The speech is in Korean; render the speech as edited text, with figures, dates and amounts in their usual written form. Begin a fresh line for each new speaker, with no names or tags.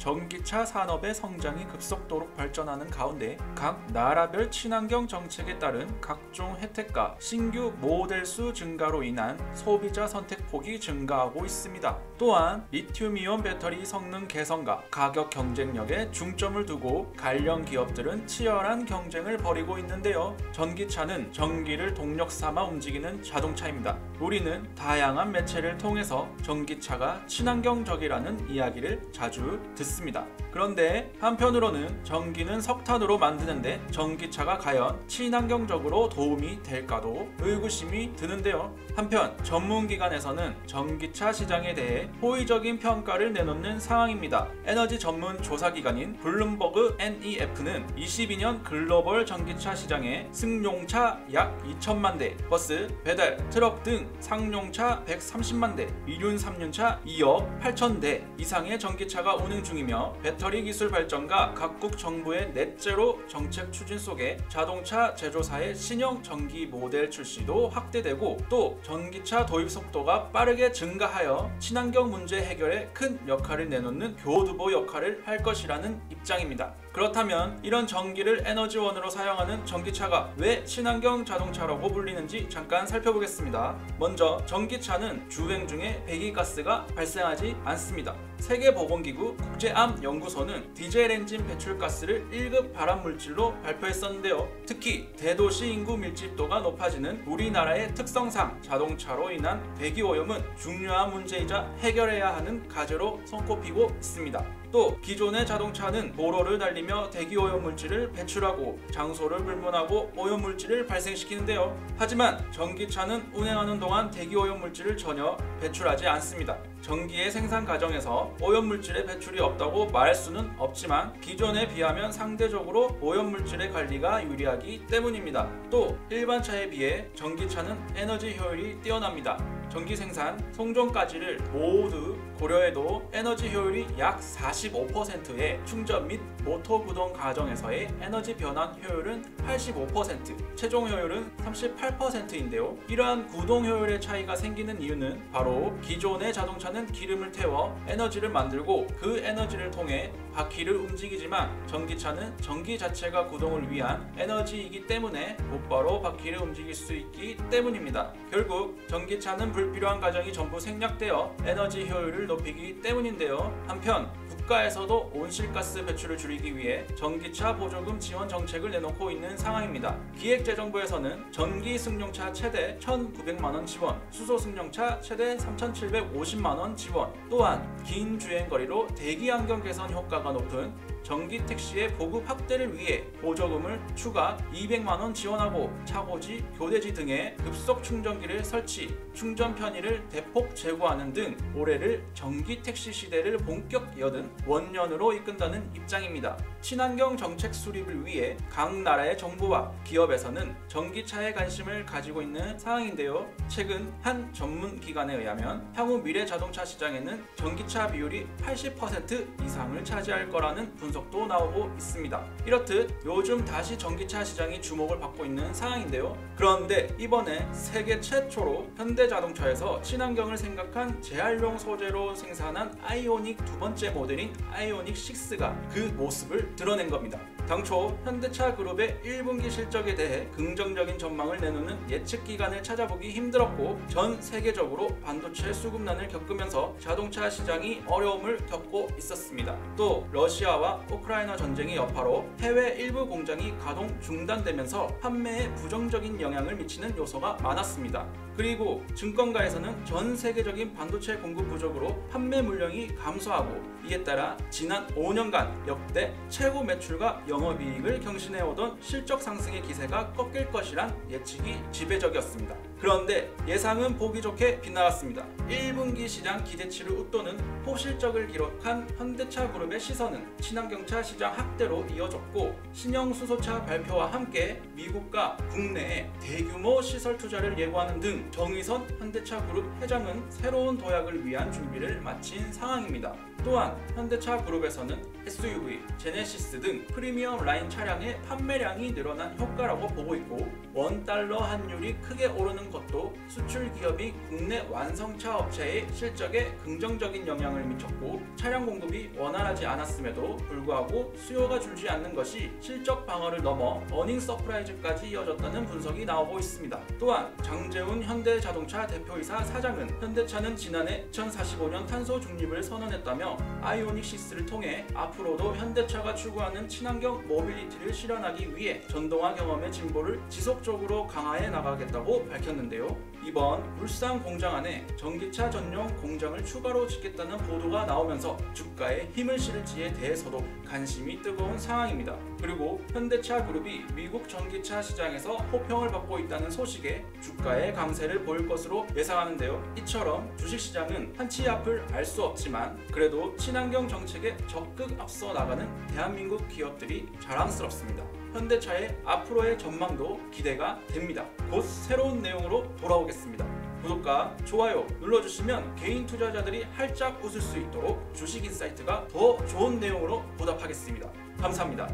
전기차 산업의 성장이 급속도로 발전하는 가운데 각 나라별 친환경 정책에 따른 각종 혜택과 신규 모델 수 증가로 인한 소비자 선택폭이 증가하고 있습니다. 또한 리튬이온 배터리 성능 개선과 가격 경쟁력에 중점을 두고 관련 기업들은 치열한 경쟁을 벌이고 있는데요. 전기차는 전기를 동력 삼아 움직이는 자동차입니다. 우리는 다양한 매체를 통해서 전기차가 친환경적이라는 이야기를 자주 듣습니다. 그런데 한편으로는 전기는 석탄으로 만드는데 전기차가 과연 친환경적으로 도움이 될까도 의구심이 드는데요. 한편 전문기관에서는 전기차 시장에 대해 호의적인 평가를 내놓는 상황입니다. 에너지 전문 조사기관인 블룸버그 NEF는 22년 글로벌 전기차 시장에 승용차 약 2천만 대, 버스, 배달, 트럭 등 상용차 130만 대, 이륜 3륜차 2억 8천 대 이상의 전기차가 운행 중이며 배터리 기술 발전과 각국 정부의 넷제로 정책 추진 속에 자동차 제조사의 신형 전기 모델 출시도 확대되고 또 전기차 도입 속도가 빠르게 증가하여 친환경 문제 해결에 큰 역할을 내놓는 교두보 역할을 할 것이라는 입장입니다. 그렇다면 이런 전기를 에너지원으로 사용하는 전기차가 왜 친환경 자동차라고 불리는지 잠깐 살펴보겠습니다. 먼저 전기차는 주행 중에 배기가스가 발생하지 않습니다. 세계보건기구 국제암연구소는 디젤 엔진 배출가스를 1급 발암물질로 발표했었는데요. 특히 대도시 인구 밀집도가 높아지는 우리나라의 특성상 자동차로 인한 대기오염은 중요한 문제이자 해결해야 하는 과제로 손꼽히고 있습니다. 또 기존의 자동차는 도로를 달리며 대기오염 물질을 배출하고 장소를 불문하고 오염물질을 발생시키는데요. 하지만 전기차는 운행하는 동안 대기오염 물질을 전혀 배출하지 않습니다. 전기의 생산 과정에서 오염물질의 배출이 없다고 말할 수는 없지만 기존에 비하면 상대적으로 오염물질의 관리가 유리하기 때문입니다. 또 일반 차에 비해 전기차는 에너지 효율이 뛰어납니다. 전기 생산, 송전까지를 모두 고려해도 에너지 효율이 약 45%에 충전 및 모터 구동 과정에서의 에너지 변환 효율은 85%, 최종 효율은 38%인데요. 이러한 구동 효율의 차이가 생기는 이유는 바로 기존의 자동차는 기름을 태워 에너지를 만들고 그 에너지를 통해 바퀴를 움직이지만 전기차는 전기 자체가 구동을 위한 에너지이기 때문에 곧바로 바퀴를 움직일 수 있기 때문입니다. 결국 전기차는 불필요한 과정이 전부 생략되어 에너지 효율을 높이기 때문인데요. 한편 국가에서도 온실가스 배출을 줄이기 위해 전기차 보조금 지원 정책을 내놓고 있는 상황입니다. 기획재정부에서는 전기 승용차 최대 1,900만원 지원, 수소 승용차 최대 3,750만원 지원, 또한 긴 주행거리로 대기환경 개선 효과가 높은 전기 택시의 보급 확대를 위해 보조금을 추가 200만원 지원하고 차고지, 교대지 등에 급속 충전기를 설치, 충전 편의를 대폭 제고하는 등 올해를 전기 택시 시대를 본격 여든 원년으로 이끈다는 입장입니다. 친환경 정책 수립을 위해 각 나라의 정부와 기업에서는 전기차에 관심을 가지고 있는 상황인데요. 최근 한 전문기관에 의하면 향후 미래 자동차 시장에는 전기차 비율이 80% 이상을 차지할 거라는 분석도 나오고 있습니다. 이렇듯 요즘 다시 전기차 시장이 주목을 받고 있는 상황인데요. 그런데 이번에 세계 최초로 현대자동차에서 친환경을 생각한 재활용 소재로 생산한 아이오닉 두 번째 모델인 아이오닉 6가 그 모습을 드러낸 겁니다. 당초 현대차 그룹의 1분기 실적에 대해 긍정적인 전망을 내놓는 예측 기관을 찾아보기 힘들었고 전 세계적으로 반도체 수급난을 겪으면서 자동차 시장이 어려움을 겪고 있었습니다. 또 러시아와 우크라이나 전쟁의 여파로 해외 일부 공장이 가동 중단되면서 판매에 부정적인 영향을 미치는 요소가 많았습니다. 그리고 증권가에서는 전 세계적인 반도체 공급 부족으로 판매 물량이 감소하고 이에 따라 지난 5년간 역대 최고 매출과 영업이익을 경신해오던 실적 상승의 기세가 꺾일 것이란 예측이 지배적이었습니다. 그런데 예상은 보기 좋게 빗나갔습니다. 1분기 시장 기대치를 웃도는 호실적을 기록한 현대차 그룹의 시선은 친환경차 시장 확대로 이어졌고 신형 수소차 발표와 함께 미국과 국내에 대규모 시설 투자를 예고하는 등 정의선 현대차 그룹 회장은 새로운 도약을 위한 준비를 마친 상황입니다. 또한 현대차 그룹에서는 SUV, 제네시스 등 프리미엄 라인 차량의 판매량이 늘어난 효과라고 보고 있고, $1 환율이 크게 오르는 것도 수출 기업이 국내 완성차 업체의 실적에 긍정적인 영향을 미쳤고, 차량 공급이 원활하지 않았음에도 불구하고 수요가 줄지 않는 것이 실적 방어를 넘어 어닝 서프라이즈까지 이어졌다는 분석이 나오고 있습니다. 또한 장재훈 현대자동차 대표이사 사장은 현대차는 지난해 2045년 탄소 중립을 선언했다며 아이오닉 6를 통해 앞으로도 현대차가 추구하는 친환경 모빌리티를 실현하기 위해 전동화 경험의 진보를 지속적으로 강화해 나가겠다고 밝혔는데요. 이번 울산 공장 안에 전기차 전용 공장을 추가로 짓겠다는 보도가 나오면서 주가에 힘을 실을지에 대해서도 관심이 뜨거운 상황입니다. 그리고 현대차 그룹이 미국 전기차 시장에서 호평을 받고 있다는 소식에 주가의 강세를 보일 것으로 예상하는데요. 이처럼 주식시장은 한치 앞을 알 수 없지만 그래도 친환경 정책에 적극 앞서 나가는 대한민국 기업들이 자랑스럽습니다. 현대차의 앞으로의 전망도 기대가 됩니다. 곧 새로운 내용으로 돌아오겠습니다. 구독과 좋아요 눌러주시면 개인 투자자들이 활짝 웃을 수 있도록 주식인사이트가 더 좋은 내용으로 보답하겠습니다. 감사합니다.